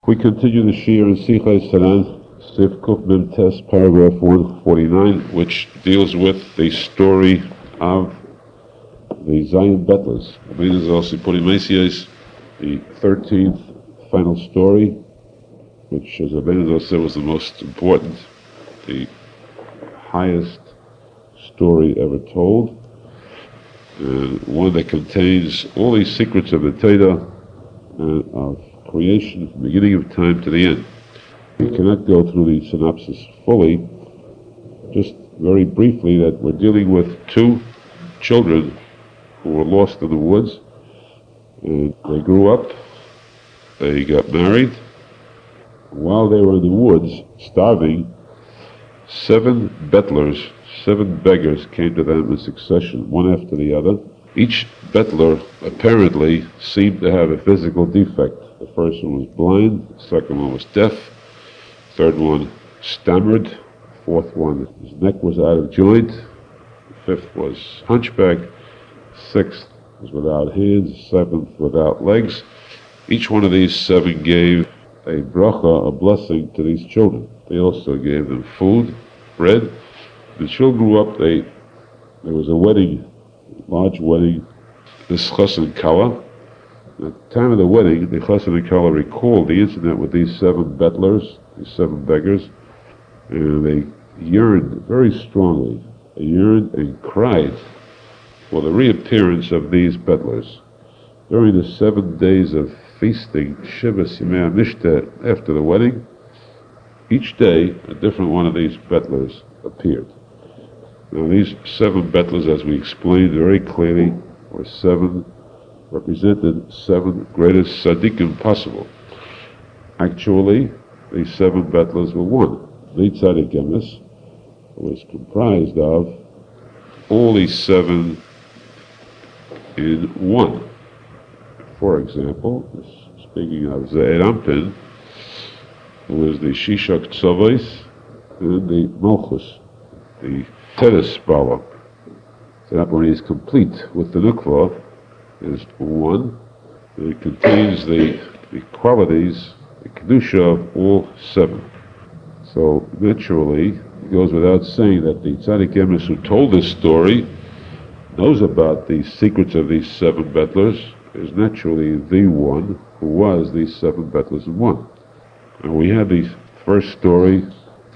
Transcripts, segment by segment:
We continue the Shir in Sichos Sif Kuf Mem Tes, paragraph 149, which deals with the story of the Zion Betlers. The 13th final story, which, as Arizal said, was the most important, the highest story ever told, and one that contains all these secrets of the Torah and of creation from the beginning of time to the end. We cannot go through the synopsis fully, just very briefly that we're dealing with two children who were lost in the woods, and they grew up, they got married. While they were in the woods, starving, 7 betlers, 7 beggars came to them in succession, one after the other. Each bettler apparently seemed to have a physical defect. The first one was blind, the second one was deaf, the third one stammered, the fourth one, his neck was out of joint, the fifth was hunchback, the sixth was without hands, the seventh without legs. Each one of these 7 gave a bracha, a blessing, to these children. They also gave them food, bread. The children grew up, there was a wedding, large wedding, the Sichos and Kala. At the time of the wedding, the Chassidut and Kala recalled the incident with these 7 betlers, these 7 beggars, and they yearned very strongly. They yearned and cried for the reappearance of these betlers. During the 7 days of feasting, Shivas Yimei Mishta, after the wedding, each day a different one of these betlers appeared. Now these 7 betlers, as we explained very clearly, represented 7 greatest tzadikim possible. Actually, these 7 betlers were one. The tzadik emes was comprised of all these 7 in one. For example, speaking of Ze'er Ampin, who was the Shishak Tzavos and the Malchus, the Teres Bala. So that one is complete with the Nukva, is one, and it contains the qualities, the Kedusha of all 7. So naturally, it goes without saying that the Tzaddik Emes who told this story knows about the secrets of these 7 betlers, is naturally the one who was these 7 betlers in one. And we had the first story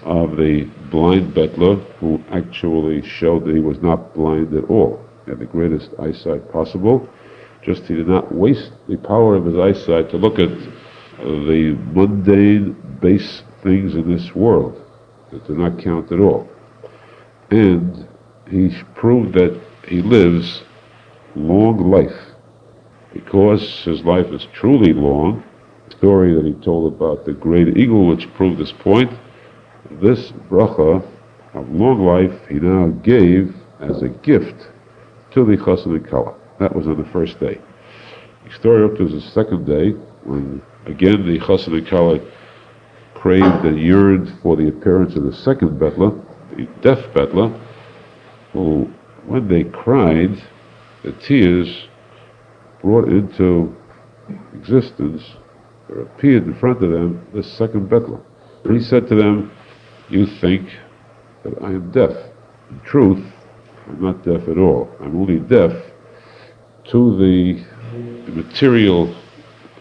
of the blind bettler who actually showed that he was not blind at all. He had the greatest eyesight possible, just he did not waste the power of his eyesight to look at the mundane, base things in this world that do not count at all. And he proved that he lives long life. Because his life is truly long, the story that he told about the great eagle which proved this point, this bracha of long life he now gave as a gift to the Chassidut and Kala. That was on the first day. The story up to the second day, when again the Chassidut and Kala craved and yearned for the appearance of the second bettler, the deaf bettler, who, when they cried, the tears brought into existence, there appeared in front of them this second bettler. He said to them, "You think that I am deaf. In truth, I'm not deaf at all. I'm only deaf to the material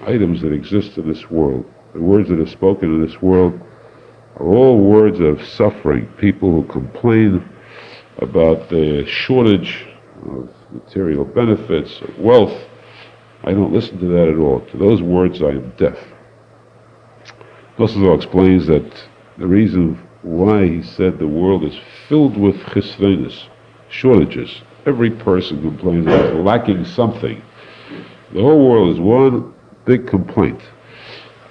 items that exist in this world. The words that are spoken in this world are all words of suffering. People who complain about the shortage of material benefits, of wealth. I don't listen to that at all. To those words, I am deaf." Rosenfeld explains that the reason why he said the world is filled with chisvenis, shortages. Every person complains about lacking something. The whole world is one big complaint.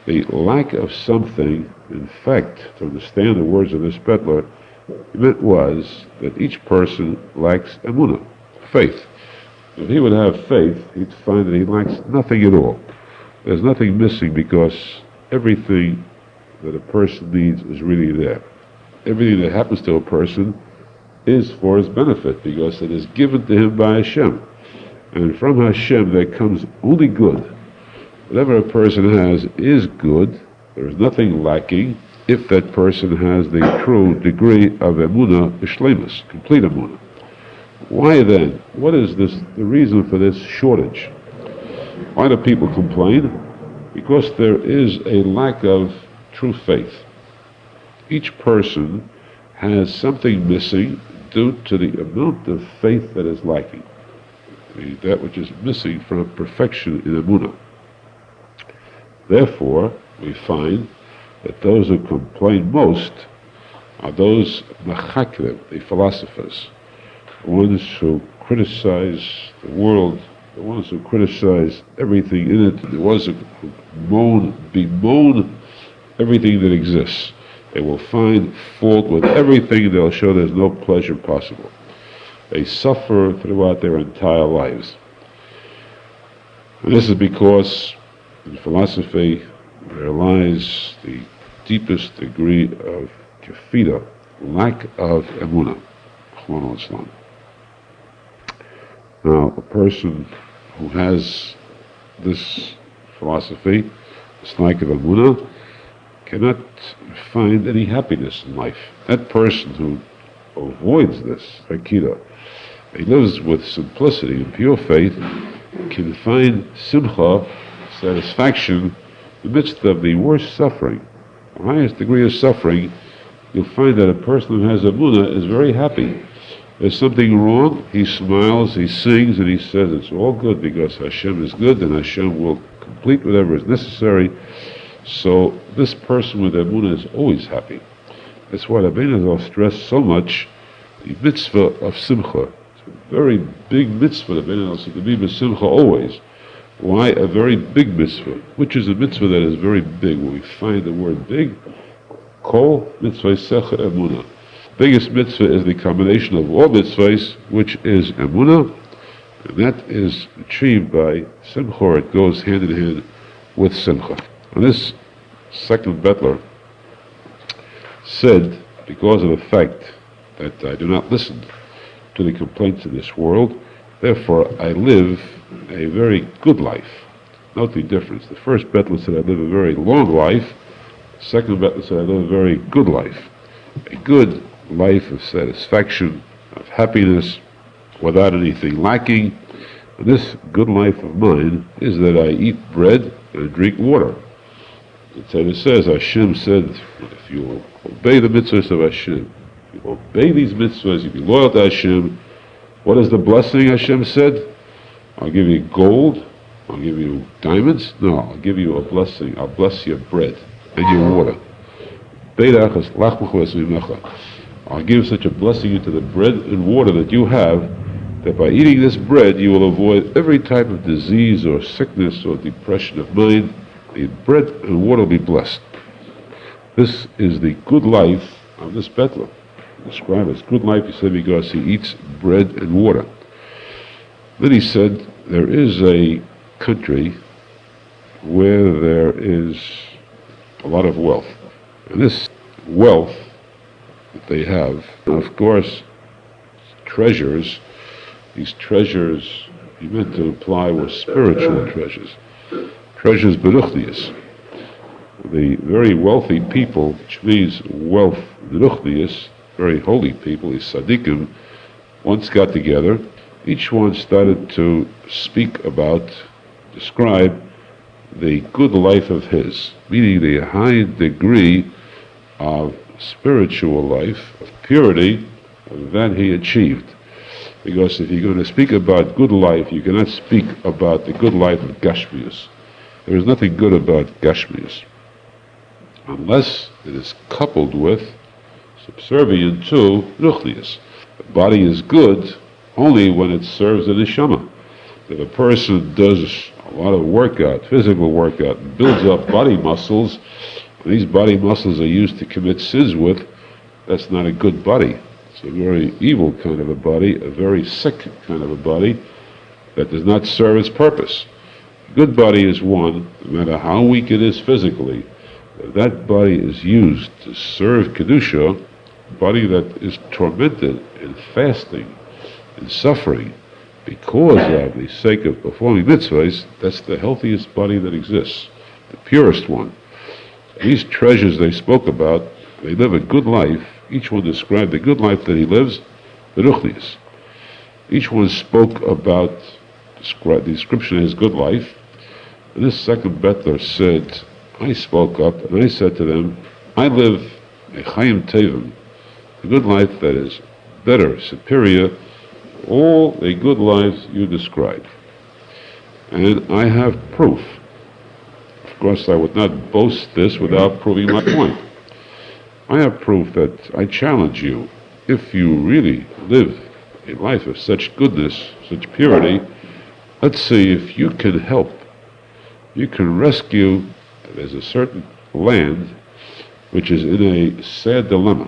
The lack of something, in fact, to understand the words of this bettler, it was that each person lacks emunah, faith. If he would have faith, he'd find that he lacks nothing at all. There's nothing missing because everything that a person needs is really there. Everything that happens to a person is for his benefit because it is given to him by Hashem. And from Hashem there comes only good. Whatever a person has is good, There is nothing lacking if that person has the true degree of emunah b'shleimus, complete emunah. Why then? What is the reason for this shortage? Why do people complain? Because there is a lack of true faith. Each person has something missing due to the amount of faith that is lacking. That which is missing from perfection in emunah. Therefore, we find that those who complain most are those machakrim, the philosophers, the ones who criticize the world, the ones who criticize everything in it, the ones who bemoan everything that exists. They will find fault with everything. They'll show there's no pleasure possible. They suffer throughout their entire lives. And this is because in philosophy there lies the deepest degree of kafida, lack of emunah. Now, a person who has this philosophy, this lack of emunah, cannot find any happiness in life. That person who avoids this akida, he lives with simplicity and pure faith, can find simcha, satisfaction, in the midst of the worst suffering, the highest degree of suffering. You'll find that a person who has emunah is very happy. There's something wrong, he smiles, he sings, and he says it's all good because Hashem is good and Hashem will complete whatever is necessary. So this person with emunah is always happy. That's why the Arizal stressed so much the mitzvah of simcha. It's a very big mitzvah, the Arizal said, to be b'simcha always. Why a very big mitzvah? Which is a mitzvah that is very big? When we find the word big, kol mitzvah secha emunah. Biggest mitzvah is the combination of all mitzvahs, which is emunah, and that is achieved by simcha. It goes hand in hand with simcha. And this second bettler said, because of the fact that I do not listen to the complaints of this world, therefore I live a very good life. Note the difference. The first bettler said I live a very long life. The second bettler said I live a very good life. A good life of satisfaction, of happiness, without anything lacking. And this good life of mine is that I eat bread and drink water. The Torah says, Hashem said, if you will obey the mitzvahs of Hashem, if you obey these mitzvahs, you be loyal to Hashem, what is the blessing Hashem said? I'll give you gold, I'll give you diamonds, no, I'll give you a blessing, I'll bless your bread and your water. I'll give such a blessing into the bread and water that you have, that by eating this bread you will avoid every type of disease or sickness or depression of mind. The bread and water will be blessed. This is the good life of this bettler. Described as good life, he said, because he eats bread and water. Then he said, there is a country where there is a lot of wealth. And this wealth that they have, of course, treasures. These treasures, he meant to imply, were spiritual treasures. Treasures beruchnius. The very wealthy people, which means wealth beruchnius, very holy people, these tzadikim, once got together. Each one started to speak about, describe the good life of his, meaning the high degree of spiritual life, of purity, that he achieved. Because if you're going to speak about good life, you cannot speak about the good life of Gashmius. There is nothing good about Gashmius, unless it is coupled with, subservient to, Ruchnius. The body is good only when it serves the neshama. If a person does a lot of workout, physical workout, and builds up body muscles, and these body muscles are used to commit sins with, that's not a good body. It's a very evil kind of a body, a very sick kind of a body that does not serve its purpose. A good body is one, no matter how weak it is physically, if that body is used to serve Kedusha, a body that is tormented in fasting and suffering because of the sake of performing mitzvahs, that's the healthiest body that exists, the purest one. These treasures they spoke about, they live a good life. Each one described the good life that he lives, the ruchnis. Each one spoke about the description of his good life. And this second bettler said, I spoke up and I said to them, I live a chayim tevim, a good life that is better, superior, all the good lives you described. And I have proof. Of course, I would not boast this without proving my point. I have proof that I challenge you, if you really live a life of such goodness, such purity, let's see if you can help. You can rescue, there's a certain land which is in a sad dilemma.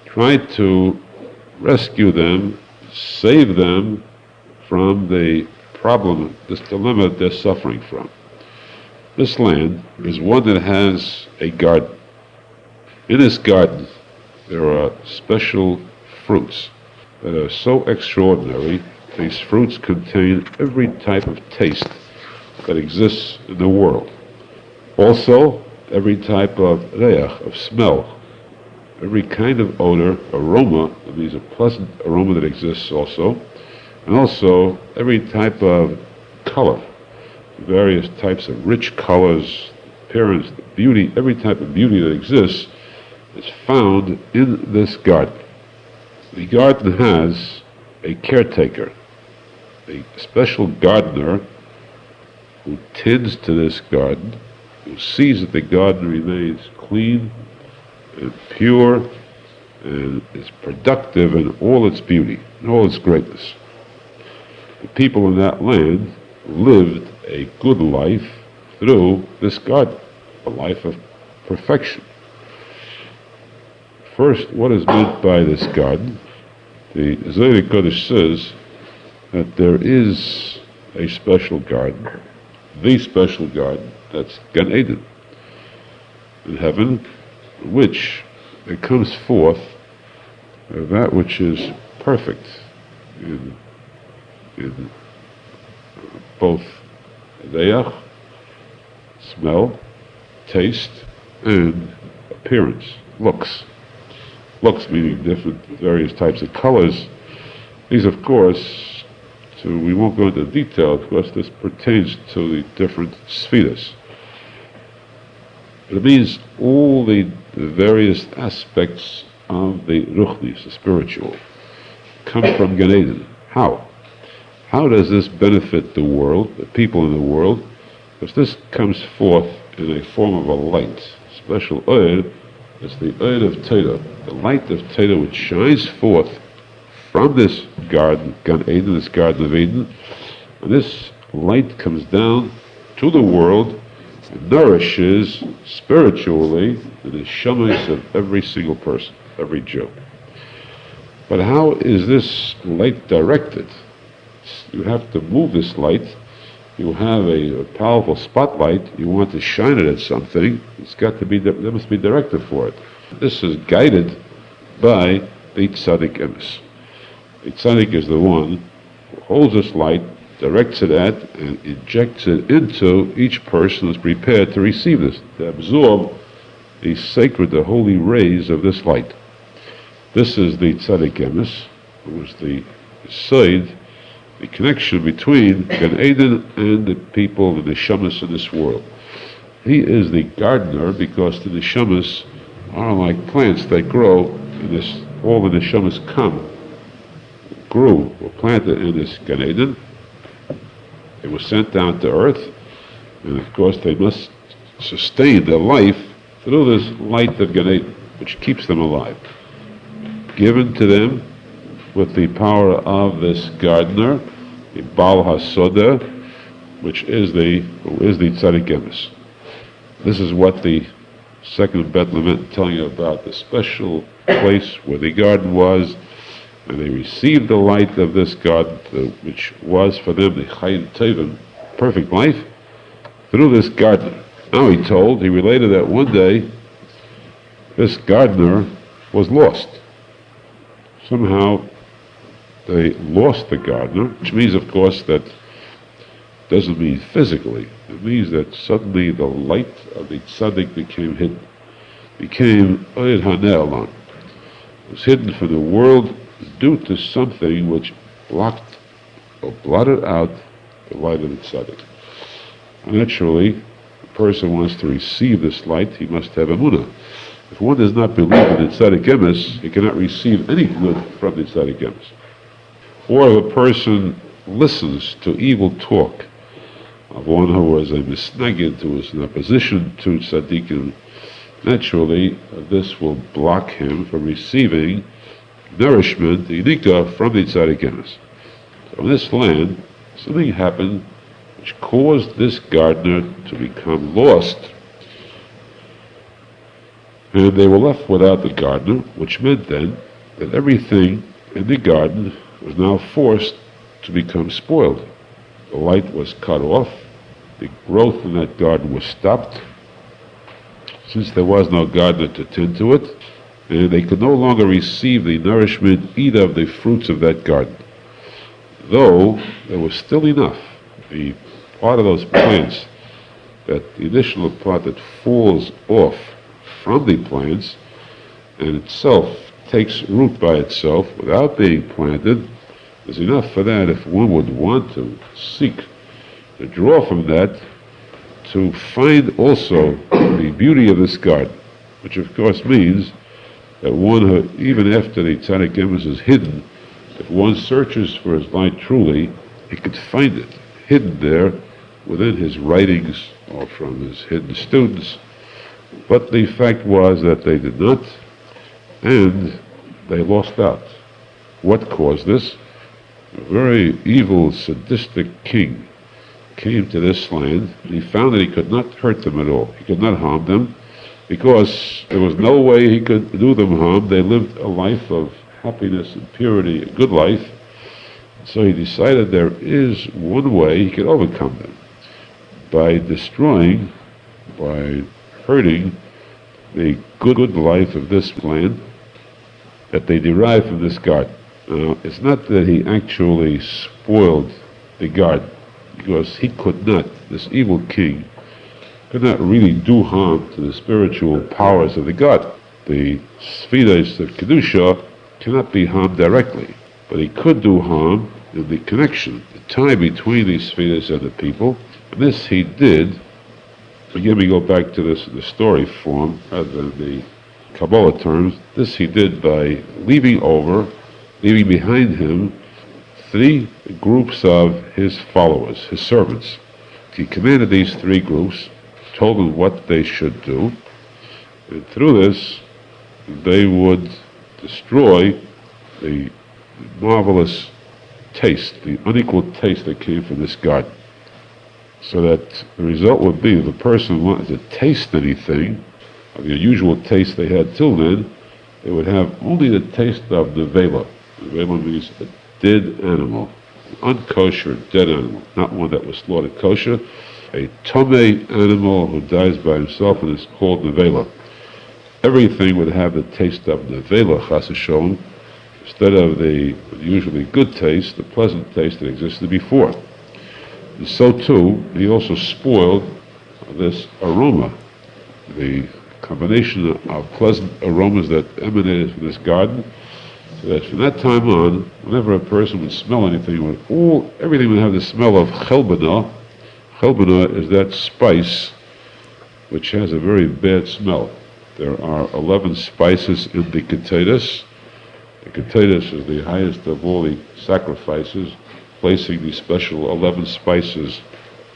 Try to rescue them, save them from the problem, this dilemma they're suffering from. This land is one that has a garden. In this garden, there are special fruits that are so extraordinary. These fruits contain every type of taste that exists in the world. Also, every type of reach, of smell, every kind of odor, aroma, that means a pleasant aroma that exists also, and also every type of color, various types of rich colors, appearance, beauty, every type of beauty that exists is found in this garden. The garden has a caretaker, a special gardener who tends to this garden, who sees that the garden remains clean and pure and is productive in all its beauty, in all its greatness. The people in that land lived a good life through this garden, a life of perfection. First, what is meant by this garden? The Zohar Kodesh says that there is a special garden, the special garden, that's Gan Eden, in heaven, which it comes forth that which is perfect in both reach, smell, taste, and appearance, looks. Looks meaning different, various types of colors. These, of course, we won't go into detail, of course, this pertains to the different spheres. It means all the various aspects of the ruchnis, the spiritual, come from Gan Eden. How? How does this benefit the world, the people in the world? Because this comes forth in a form of a light, special oil. It's the oil of Torah, the light of Torah which shines forth from this garden, Gan Eden, this Garden of Eden. And this light comes down to the world and nourishes spiritually the neshamas of every single person, every Jew. But how is this light directed? You have to move this light. You have a powerful spotlight. You want to shine it at something. It's got to be, there must be directive for it. This is guided by the tzadik emes. The tzadik is the one who holds this light, directs it at, and injects it into each person who is prepared to receive this, to absorb the sacred, the holy rays of this light. This is the tzadik emes, who is the side, the connection between Gan Eden and the people, the neshamas in this world. He is the gardener because the neshamas are like plants that grow in this, all the neshamas grew, were planted in this Gan Eden. They were sent down to earth, and of course they must sustain their life through this light of Gan Eden, which keeps them alive. Given to them with the power of this gardener, the Baal HaSoda, which is the Tzadik Emes. This is what the second Bet Lament telling you about, the special place where the garden was, and they received the light of this garden, which was for them the Chayim Tevim, perfect life, through this gardener. Now he related that one day this gardener was lost. Somehow they lost the gardener, which means, of course, that doesn't mean physically. It means that suddenly the light of the tzadik became hidden. Became Oed HaNe'elam. It was hidden from the world due to something which blocked or blotted out the light of the tzaddik. Naturally, a person wants to receive this light, he must have emunah. If one does not believe in the tzaddik emes, he cannot receive any good from the tzaddik emes. Or if a person listens to evil talk of one who was a misnagid, who was in opposition to tzaddikim, naturally this will block him from receiving nourishment, the inika, from the tzaddik emes. So in this land, something happened which caused this gardener to become lost. And they were left without the gardener, which meant then that everything in the garden was now forced to become spoiled. The light was cut off, the growth in that garden was stopped, since there was no gardener to tend to it, and they could no longer receive the nourishment either of the fruits of that garden. Though there was still enough, the part of those plants, that the initial part that falls off from the plants and itself takes root by itself without being planted, there's enough for that if one would want to seek to draw from that to find also the beauty of this garden, which of course means that one who, even after the tzaddik emes is hidden, if one searches for his light truly, he could find it hidden there within his writings or from his hidden students. But the fact was that they did not, and they lost out. What caused this? A very evil, sadistic king came to this land, and he found that he could not hurt them at all. He could not harm them, because there was no way he could do them harm. They lived a life of happiness and purity, a good life. So he decided there is one way he could overcome them, by destroying, by hurting the good life of this land that they derive from this garden. Now, it's not that he actually spoiled the garden, because he could not, this evil king, could not really do harm to the spiritual powers of the garden. The Sichos of Kedusha cannot be harmed directly, but he could do harm in the connection, the tie between the Sichos and the people, and this he did. Again, we go back to this in the story form rather than the Kabbalah terms. This he did by leaving behind him 3 groups of his followers, his servants. He commanded these 3 groups, told them what they should do, and through this they would destroy the marvelous taste, the unequal taste that came from this garden. So that the result would be, if a person wanted to taste anything, of the unusual taste they had till then, they would have only the taste of nevela. Nevela means a dead animal, an unkosher dead animal, not one that was slaughtered kosher, a tomei animal who dies by himself, and is called nevela. Everything would have the taste of nevela, chas v'sholom, instead of the usually good taste, the pleasant taste that existed before. And so too, he also spoiled this aroma, the combination of pleasant aromas that emanated from this garden, so that from that time on, whenever a person would smell anything, everything would have the smell of chelbana. Chelbana is that spice which has a very bad smell. There are 11 spices in the keteidos. The keteidos is the highest of all the sacrifices, placing these special 11 spices.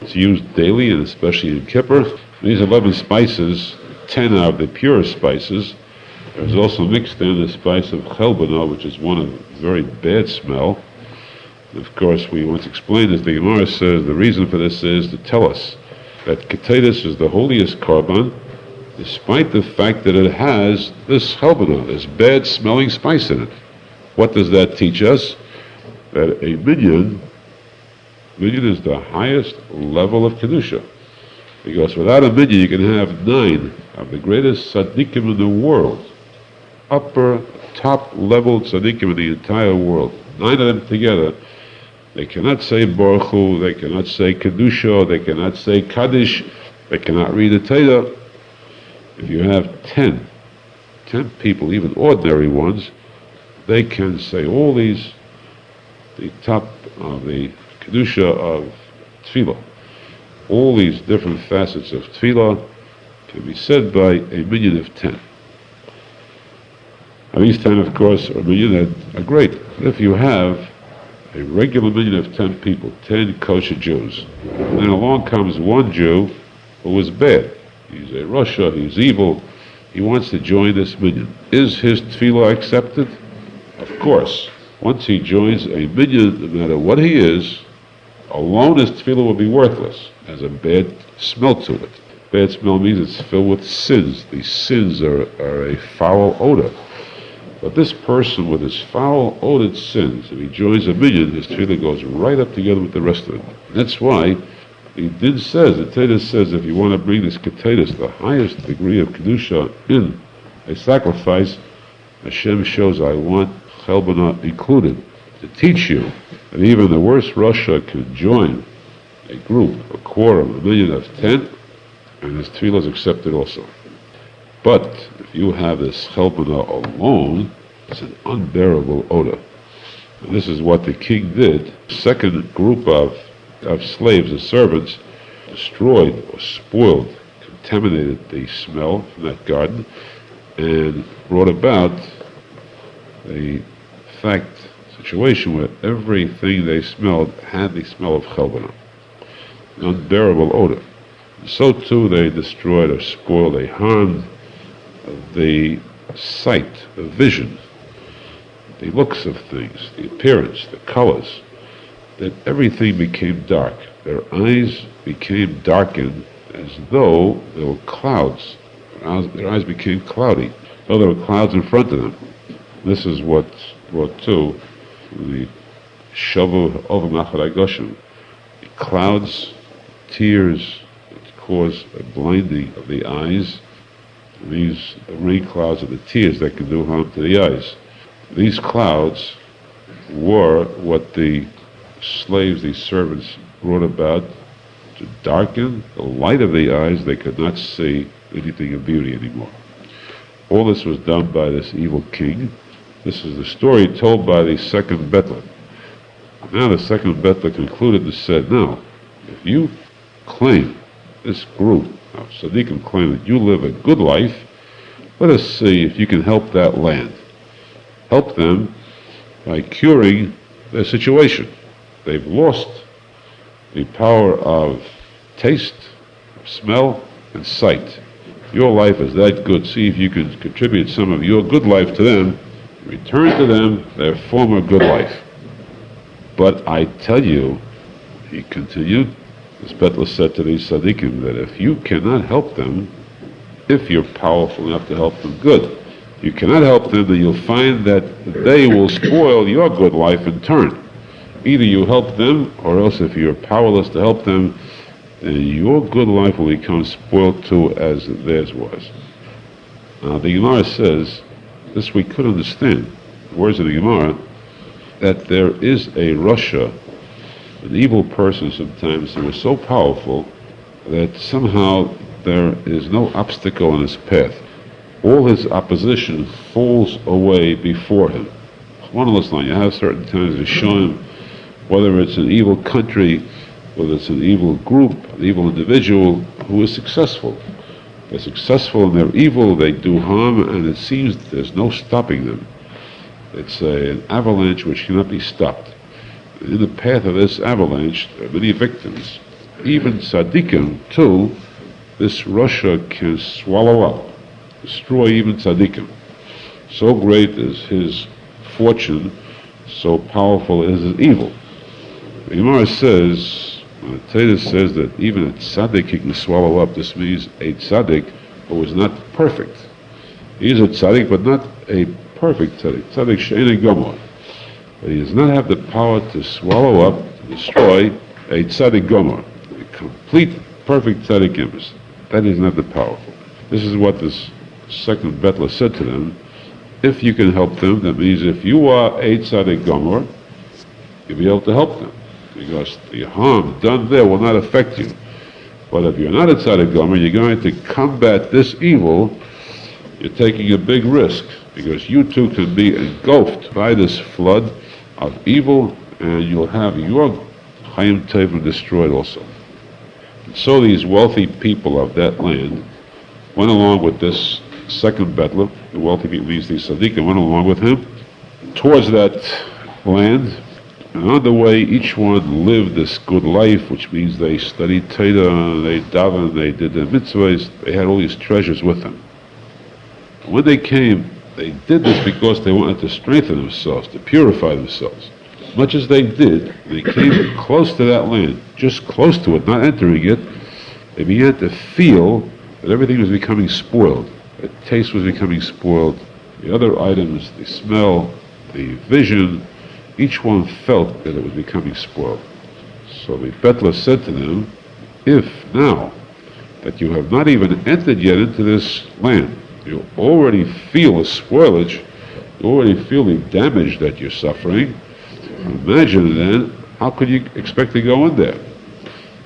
It's used daily, and especially in Kippur. These 11 spices, 10 are the pure spices. There's also mixed in the spice of chelbana, which is one of very bad smell. And of course, we once explained, as the Gemara says, the reason for this is to tell us that keteidos is the holiest korban, despite the fact that it has this chelbana, this bad-smelling spice in it. What does that teach us? That a minyan is the highest level of kedusha, because without a minyan you can have 9 of the greatest tzaddikim in the world, upper top level tzaddikim in the entire world, 9 of them together, They cannot say Baruch Hu, they cannot say Kedusha, they cannot say Kaddish, they cannot read the Torah. If you have 10 people, even ordinary ones, they can say all these, the top of the Kedusha of Tefillah. All these different facets of Tefillah can be said by a minyan of 10. Now these 10, of course, are minyan that are great. But if you have a regular minyan of 10 people, 10 kosher Jews, and then along comes one Jew who is bad. He's a Russia, he's evil, he wants to join this minyan. Is his tefillah accepted? Of course. Once he joins a minyan, no matter what he is, alone his tefillah will be worthless. It has a bad smell to it. Bad smell means it's filled with sins. These sins are a foul odor. But this person with his foul odored sins, if he joins a minyan, his tefillah goes right up together with the rest of them. That's why the Din says, the Torah says, if you want to bring this keteris, the highest degree of kedusha in a sacrifice, Hashem shows, I want chelbana included, to teach you that even the worst Russia can join a group, a quorum, a minyan of 10, and his tefillah is accepted also. But if you have this chelbana alone, it's an unbearable odor. And this is what the king did. The second group of slaves, the servants, destroyed or spoiled, contaminated the smell from that garden, and brought about a situation where everything they smelled had the smell of chelbana, an unbearable odor. And so too they destroyed or spoiled, they harmed the sight, the vision, the looks of things, the appearance, the colors, that everything became dark. Their eyes became darkened as though there were clouds. Their eyes became cloudy, though there were clouds in front of them. This is what brought to the shavu over Machar. The clouds, tears that cause a blinding of the eyes. These rain clouds are the tears that can do harm to the eyes. These clouds were what the slaves, these servants, brought about to darken the light of the eyes. They could not see anything of beauty anymore. All this was done by this evil king. This is the story told by the second Betler. Now the second Betler concluded and said, now, if you claim, this group of tzaddikim claim that you live a good life, let us see if you can help that land. Help them by curing their situation. They've lost the power of taste, smell, and sight. Your life is that good. See if you can contribute some of your good life to them. Return to them their former good life. But I tell you, he continued, as Betler said to these tzaddikim, that if you cannot help them, if you're powerful enough to help them, good. You cannot help them, then you'll find that they will spoil your good life in turn. Either you help them, or else if you're powerless to help them, then your good life will become spoiled too, as theirs was. Now the Gemara says, this we could understand, the words of the Gemara, that there is a Russia, an evil person sometimes, who is so powerful that somehow there is no obstacle in his path. All his opposition falls away before him. You have certain times to show him, whether it's an evil country, whether it's an evil group, an evil individual who is successful. They're successful in their evil, they do harm, and it seems there's no stopping them. It's an avalanche which cannot be stopped. In the path of this avalanche, there are many victims. Even tzaddikim, too, this Russia can swallow up, destroy even tzaddikim. So great is his fortune, so powerful is his evil. The Gemara says, the Torah says that even a tzaddik he can swallow up. This means a tzaddik who is not perfect. He is a tzaddik, but not a perfect tzaddik. Tzaddik she'ein gomor. But he does not have the power to swallow up, to destroy a tzaddik gomor, a complete, perfect tzaddik emes. That is not the powerful. This is what this second Betler said to them. If you can help them, that means if you are a tzaddik gomor, you'll be able to help them. because the harm done there will not affect you. But if you're not a tzadik gomer, you're going to combat this evil, you're taking a big risk, because you too can be engulfed by this flood of evil, and you'll have your Chaim Tevim destroyed also. And so these wealthy people of that land went along with this second Betler. The wealthy people, these tzaddikim, went along with him towards that land. And on the way, each one lived this good life, which means they studied Torah, they davened, they did their mitzvahs, they had all these treasures with them. When they came, they did this because they wanted to strengthen themselves, to purify themselves. Much as they did, they came close to that land, just close to it, not entering it. They began to feel that everything was becoming spoiled. The taste was becoming spoiled. The other items, the smell, the vision, each one felt that it was becoming spoiled. So the Betler said to them, if now that you have not even entered yet into this land, you already feel the spoilage, you already feel the damage that you're suffering, imagine then, how could you expect to go in there?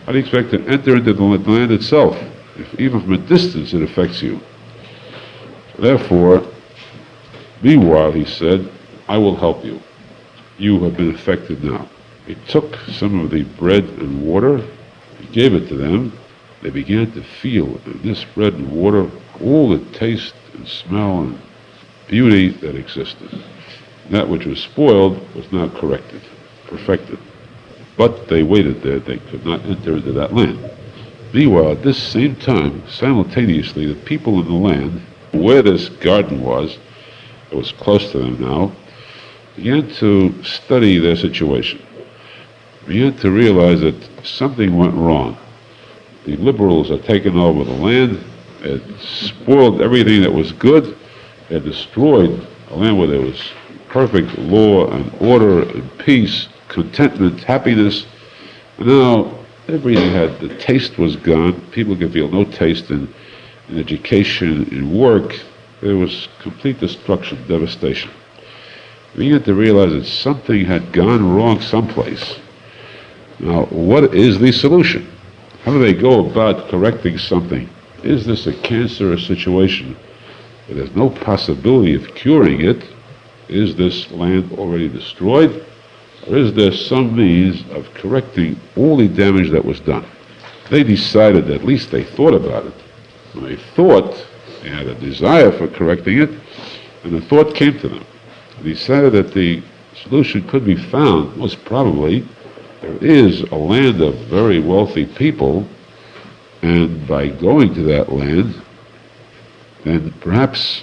How do you expect to enter into the land itself, if even from a distance it affects you? Therefore, meanwhile, he said, I will help you. You have been affected now. He took some of the bread and water, he gave it to them. They began to feel in this bread and water all the taste and smell and beauty that existed. That which was spoiled was now perfected. But they waited there. They could not enter into that land. Meanwhile, at this same time, simultaneously, the people in the land, where this garden was, it was close to them now, began to study their situation. Began to realize that something went wrong. The liberals had taken over the land, had spoiled everything that was good, had destroyed a land where there was perfect law and order and peace, contentment, happiness. And now everything the taste was gone. People could feel no taste in education, in work. There was complete destruction, devastation. We began to realize that something had gone wrong someplace. Now, what is the solution? How do they go about correcting something? Is this a cancerous situation? There's no possibility of curing it. Is this land already destroyed? Or is there some means of correcting all the damage that was done? They decided, at least they thought about it. When they thought, they had a desire for correcting it, and the thought came to them. They decided that the solution could be found, most probably, there is a land of very wealthy people, and by going to that land, then perhaps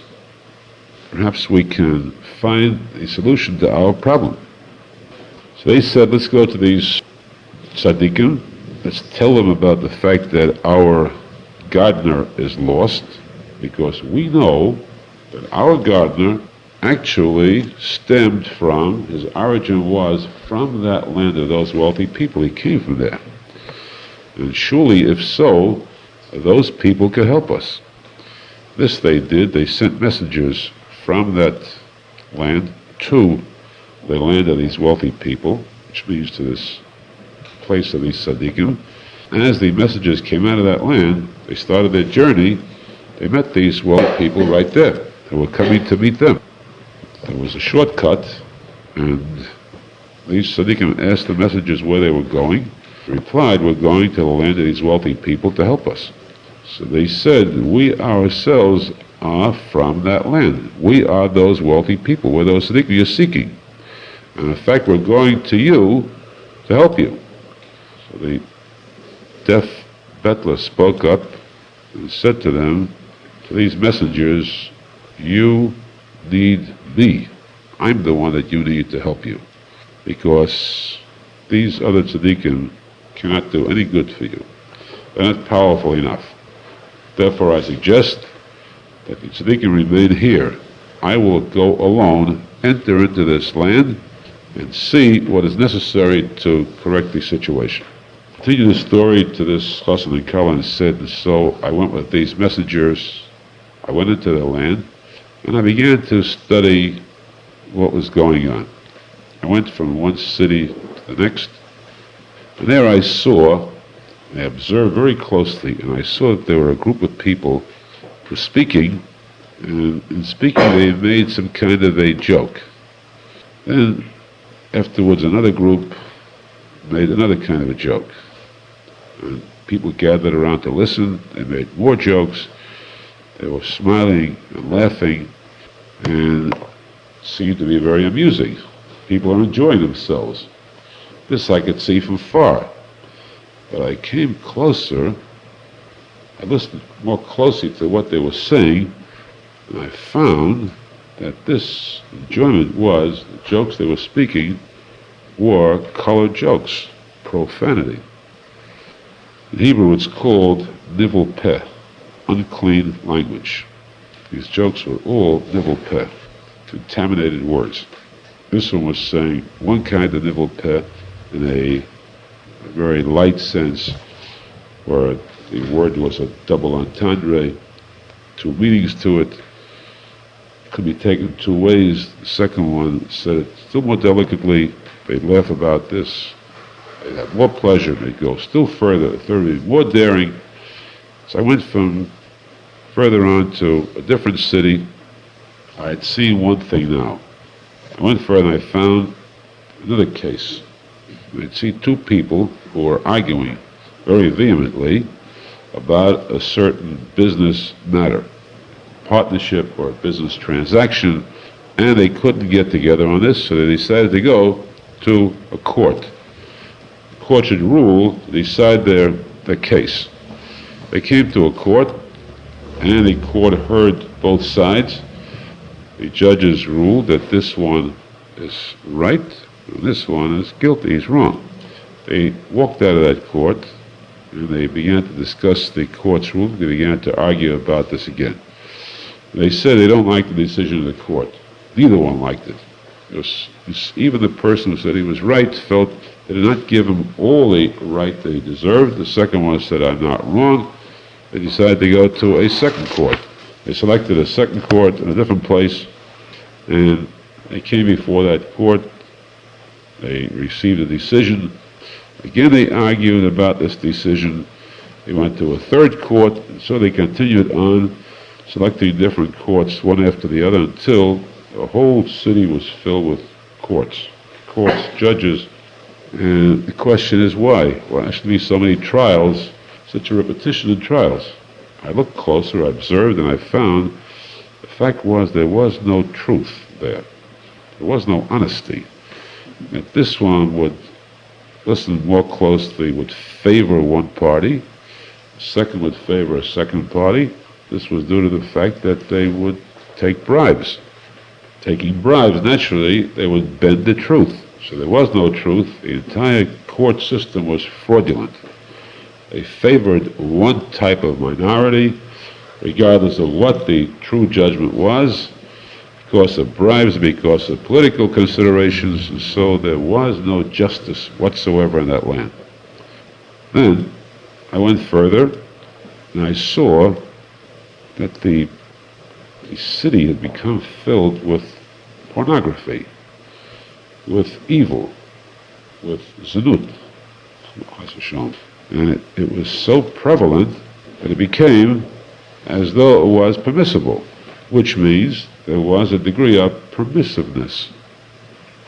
we can find a solution to our problem. So they said, let's go to these tzaddikim, let's tell them about the fact that our gardener is lost, because we know that our gardener actually stemmed from, his origin was from that land of those wealthy people. He came from there. And surely, if so, those people could help us. This they did. They sent messengers from that land to the land of these wealthy people, which means to this place of these tzaddikim. And as the messengers came out of that land, they started their journey. They met these wealthy people right there. They were coming to meet them. There was a shortcut, and these tzaddikim asked the messengers where they were going. They replied, we're going to the land of these wealthy people to help us. So they said, we ourselves are from that land. We are those wealthy people. We're those tzaddikim you're seeking. And in fact, we're going to you to help you. So the deaf Betler spoke up and said to them, to these messengers, you need me. I'm the one that you need to help you, because these other tzaddikim cannot do any good for you. They're not powerful enough. Therefore, I suggest that the tzaddikim remain here. I will go alone, enter into this land, and see what is necessary to correct the situation. Continue the story to this Chassan and Kala and said, so I went with these messengers, I went into the land, and I began to study what was going on. I went from one city to the next, And there I observed very closely, and I saw that there were a group of people who were speaking, and in speaking they made some kind of a joke. Then afterwards another group made another kind of a joke. And people gathered around to listen. They made more jokes. They were smiling and laughing, and it seemed to be very amusing. People are enjoying themselves. This I could see from far. But I came closer, I listened more closely to what they were saying, and I found that this enjoyment was, the jokes they were speaking were colored jokes, profanity. In Hebrew it's called nivel peh, unclean language. These jokes were all nivel peh, contaminated words. This one was saying one kind of nivel peh in a very light sense, where the word was a double entendre, two meanings to it, could be taken two ways. The second one said it still more delicately. They'd laugh about this. They'd have more pleasure. They'd go still further. The third would be more daring. So I went from further on to a different city. I had seen one thing now. I went further and I found another case. I'd see two people who were arguing very vehemently about a certain business matter, partnership or a business transaction, and they couldn't get together on this, so they decided to go to a court. The court should rule to decide their case. They came to a court, and the court heard both sides. The judges ruled that this one is right, and this one is guilty, he's wrong. They walked out of that court, and they began to discuss the court's ruling. They began to argue about this again. They said they don't like the decision of the court. Neither one liked it. Even the person who said he was right felt they did not give him all the right that he deserved. The second one said, I'm not wrong. They decided to go to a second court. They selected a second court in a different place, and they came before that court. They received a decision. Again, they argued about this decision. They went to a third court, and so they continued on, selecting different courts, one after the other, until the whole city was filled with courts, judges. And the question is why? Why there should be so many trials, such a repetition in trials? I looked closer, I observed, and I found the fact was there was no truth there. There was no honesty. That this one would listen more closely, would favor one party, the second would favor a second party. This was due to the fact that they would take bribes. Taking bribes, naturally, they would bend the truth. So there was no truth. The entire court system was fraudulent. They favored one type of minority, regardless of what the true judgment was, because of bribes, because of political considerations, and so there was no justice whatsoever in that land. Then I went further, and I saw that the city had become filled with pornography, with evil, with zanut, and it was so prevalent that it became as though it was permissible, which means there was a degree of permissiveness.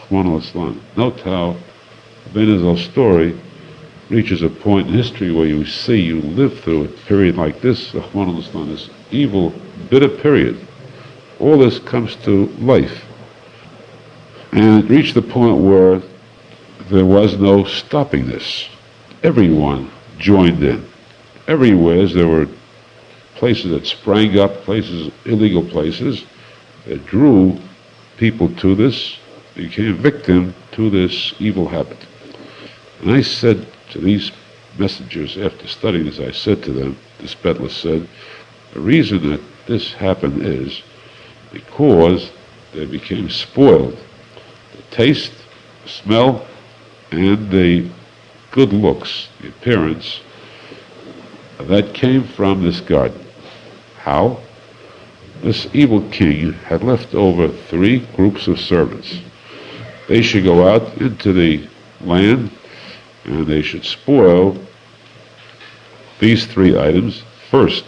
Note how Arizal's story reaches a point in history where you see, you live through a period like this, this evil, bitter period. All this comes to life. And it reached the point where there was no stopping this. Everyone joined in. Everywhere there were places that sprang up, places, illegal places, that drew people to this, became victim to this evil habit. And I said to these messengers, after studying this, I said to them, this Bettler said, the reason that this happened is because they became spoiled. The taste, the smell, and the good looks, the appearance, that came from this garden. How? This evil king had left over 3 groups of servants. They should go out into the land and they should spoil these three items. First,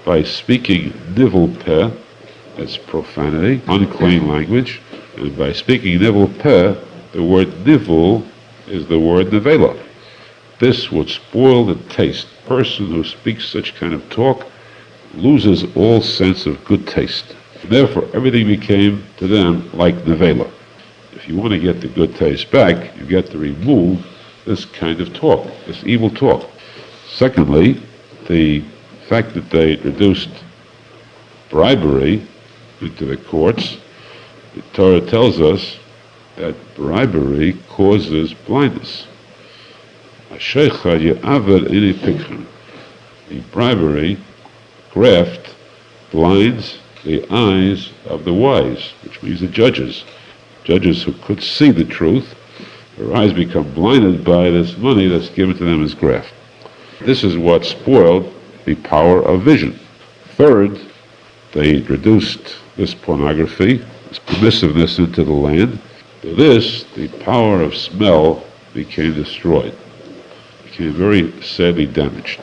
by speaking nivel peh, that's profanity, unclean language, and by speaking nivel peh, the word nivel is the word nevela. This would spoil the taste. A person who speaks such kind of talk loses all sense of good taste. Therefore, everything became to them like nevela. If you want to get the good taste back, you get to remove this kind of talk, this evil talk. Secondly, the fact that they introduced bribery into the courts, the Torah tells us that bribery causes blindness. The bribery graft blinds the eyes of the wise, which means the judges who could see the truth. Their eyes become blinded by this money that's given to them as graft. This is what spoiled the power of vision. Third, they introduced this pornography, this permissiveness into the land. To this, the power of smell became destroyed, became very sadly damaged.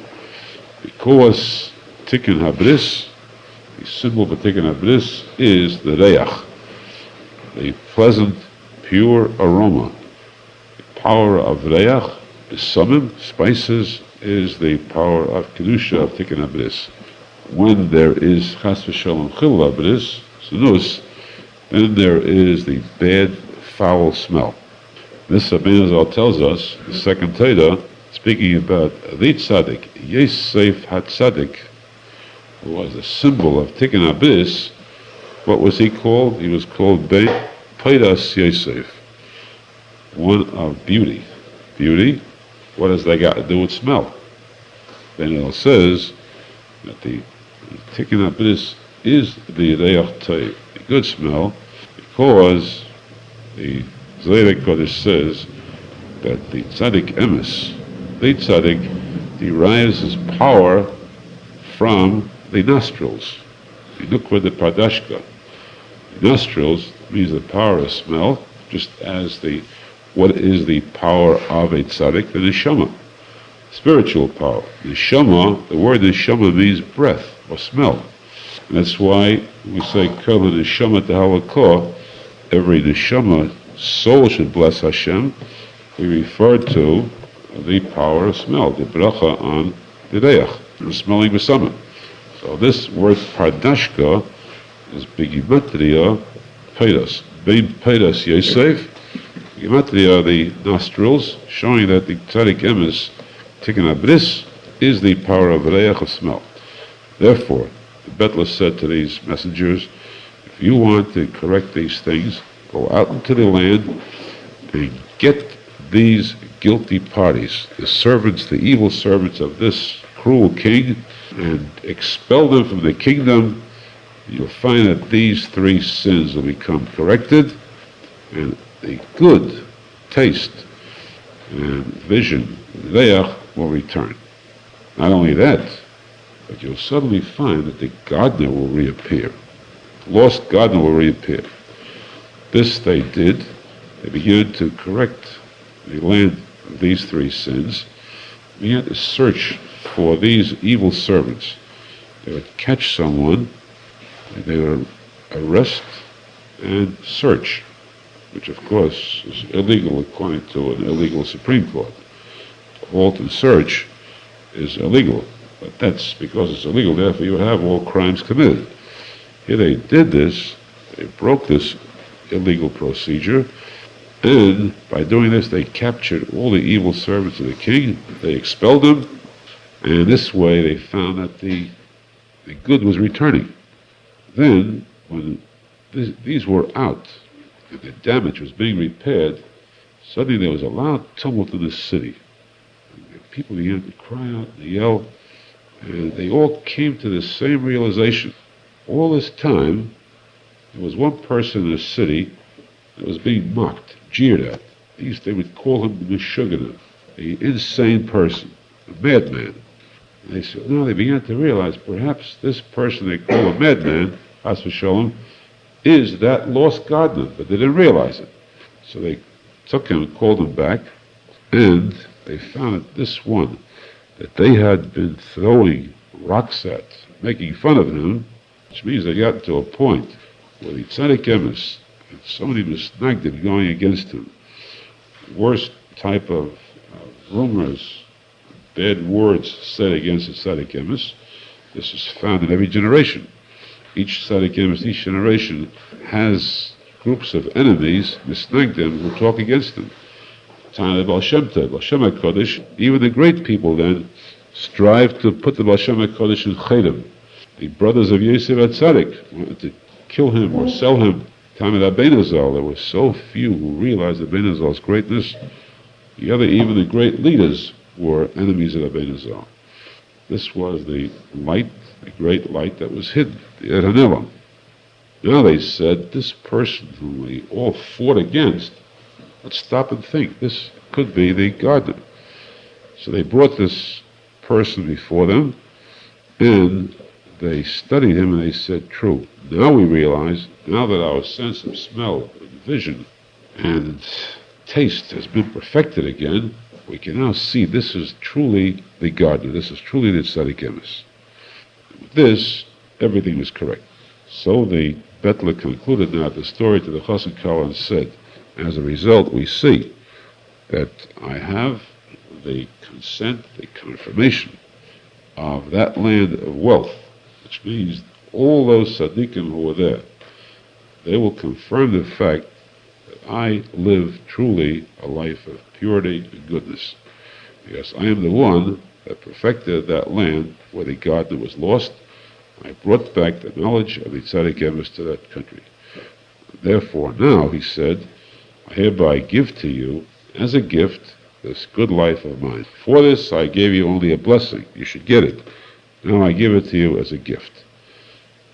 Because Tikkun HaBris, the symbol for Tikkun HaBris is the reach, the pleasant, pure aroma. The power of reach, the samim, spices, is the power of kedusha of Tikkun HaBris. When there is chas v'shalom chil HaBris, sunus, then there is the bad, foul smell. This Arizal tells us, the second Torah, speaking about the tzadik, Yosef HaTzadik, who was the symbol of Tikkun HaBris. What was he called? He was called Beggars Yosef, one of beauty. Beauty, what has that got to do with smell? Then it says that the Tikkun HaBris is the reach tov, the good smell, because the Zohar Kodesh says that the tzadik emes, the tzadik, derives his power from the nostrils, the nukva de pardashka. The nostrils means the power of smell, just as what is the power of a tzadik, the neshama, spiritual power. Neshama, the word neshama means breath or smell. And that's why we say kol neshama tehalakah, every neshama soul should bless Hashem. We refer to the power of smell, the bracha on the reich, the smelling besamim. So this word pardashka is begimatria peidas. Bein peidas Yosef, begimatria the nostrils, showing that the tzadik emes, Tikkun HaBris, is the power of reich, of smell. Therefore, the Betler said to these messengers, if you want to correct these things, go out into the land and get these guilty parties, the servants, the evil servants of this cruel king, and expel them from the kingdom. You'll find that these three sins will become corrected, and the good taste and vision, reach, will return. Not only that, but you'll suddenly find that the gardener will reappear. The lost gardener will reappear. This they did. They began to correct the land of these three sins. They began to search for these evil servants. They would catch someone, and they would arrest and search, which of course is illegal according to an illegal Supreme Court. To halt and search is illegal, but that's because it's illegal, therefore you have all crimes committed. Here they did this, they broke this illegal procedure, and by doing this they captured all the evil servants of the king, they expelled them, and this way they found that the good was returning. Then, when these were out, and the damage was being repaired, suddenly there was a loud tumult in the city. And people began to cry out and yell, and they all came to the same realization. All this time, there was one person in the city that was being mocked, jeered at. They would call him the Meshuggah, the insane person, a madman. And they said, no, they began to realize perhaps this person they call a madman, Chas v'sholom, is that lost gardener, but they didn't realize it. So they took him and called him back, and they found that this one that they had been throwing rocks at, making fun of him, which means they got to a point where the tzadik emes and so many misnagdim going against him, worst type of rumors, bad words said against the tzadik emes. This is found in every generation. Each tzadik emes, each generation has groups of enemies, misnagdim, who talk against them. Time of Baal Shem Tov, Baal Shem HaKodesh, even the great people then strive to put the Baal Shem HaKodesh in chedim. The brothers of Yosef HaTzadik wanted to kill him or sell him. Time of Arizal, there were so few who realized Arizal's greatness. Even the great leaders were enemies of Arizal. This was the light, the great light that was hidden, the Er HaNelam. Now they said, this person whom we all fought against, let's stop and think, this could be the gardener. So they brought this person before them, and they studied him, and they said, true. Now we realize, now that our sense of smell and vision and taste has been perfected again, we can now see this is truly the gardener, this is truly the tzadik emes. With this, everything was correct. So the Bettler concluded now the story to the Chassid Kala and said, as a result, we see that I have the consent, the confirmation of that land of wealth, which means all those tzaddikim who were there, they will confirm the fact that I live truly a life of purity and goodness. Because I am the one that perfected that land where the gardener was lost. I brought back the knowledge of the tzaddik emes to that country. Therefore now, he said, I hereby give to you, as a gift, this good life of mine. For this I gave you only a blessing. You should get it. Now I give it to you as a gift.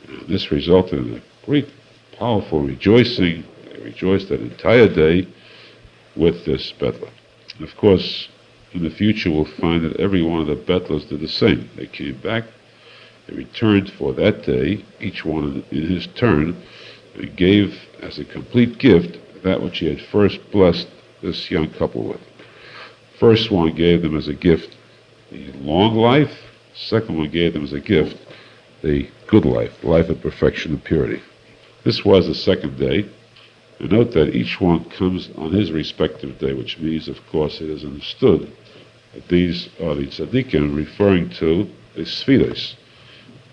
And this resulted in a great, powerful rejoicing. They rejoiced that entire day with this Bettler. And of course, in the future we'll find that every one of the Bettlers did the same. They came back, they returned for that day, each one in his turn, and gave as a complete gift that which he had first blessed this young couple with. First one gave them as a gift the long life. Second one gave them as a gift the good life, the life of perfection and purity. This was the second day. And note that each one comes on his respective day, which means, of course, it is understood that these are the tzaddikim referring to the Sfidos.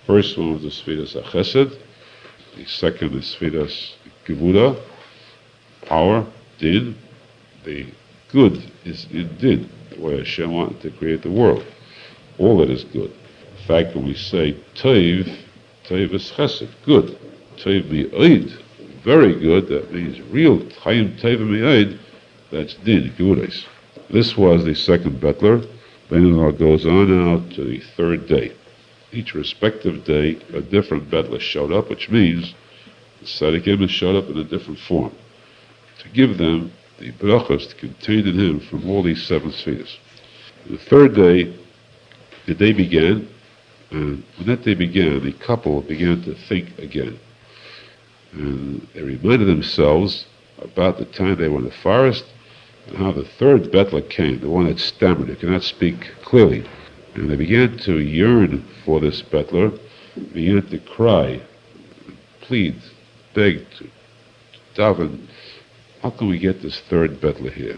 First one was the Sfidos HaChesed. The second is Sfidos Gevura, power, din. The good is in din, the way Hashem wanted to create the world. All that is good. In fact, when we say Tov, Tov is Chesed, good. Tov mi'od, very good, that means real Chaim Tov mi'od, that's din, Gevuras. This was the second Bettler. Then it goes on now to the third day. Each respective day, a different Bettler showed up, which means the tzaddik emes showed up in a different form to give them the brachos contained in him from all these seven spheres. The third day, the day began, and when that day began, the couple began to think again. And they reminded themselves about the time they were in the forest, and how the third Bettler came, the one that stammered, who could not speak clearly. And they began to yearn for this Bettler, began to cry, plead, beg, to daven, how can we get this third Bettler here?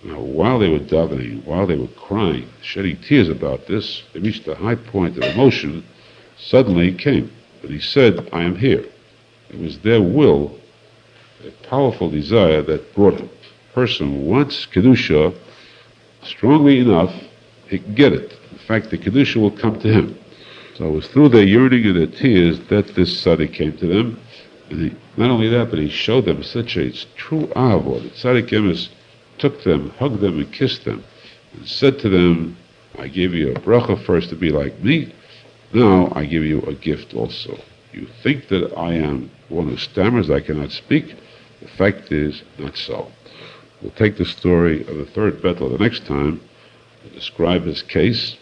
Now, while they were davening, while they were crying, shedding tears about this, they reached a high point of emotion. Suddenly he came, and he said, I am here. It was their will, a powerful desire that brought him. A person wants Kedusha strongly enough, he can get it. In fact, the Kedusha will come to him. So it was through their yearning and their tears that this tzaddik came to them. And not only that, but he showed them such a true avod. The tzaddik emes took them, hugged them, and kissed them, and said to them, I gave you a bracha first to be like me. Now I give you a gift also. You think that I am one who stammers, I cannot speak. The fact is, not so. We'll take the story of the third Bettler the next time to describe his case.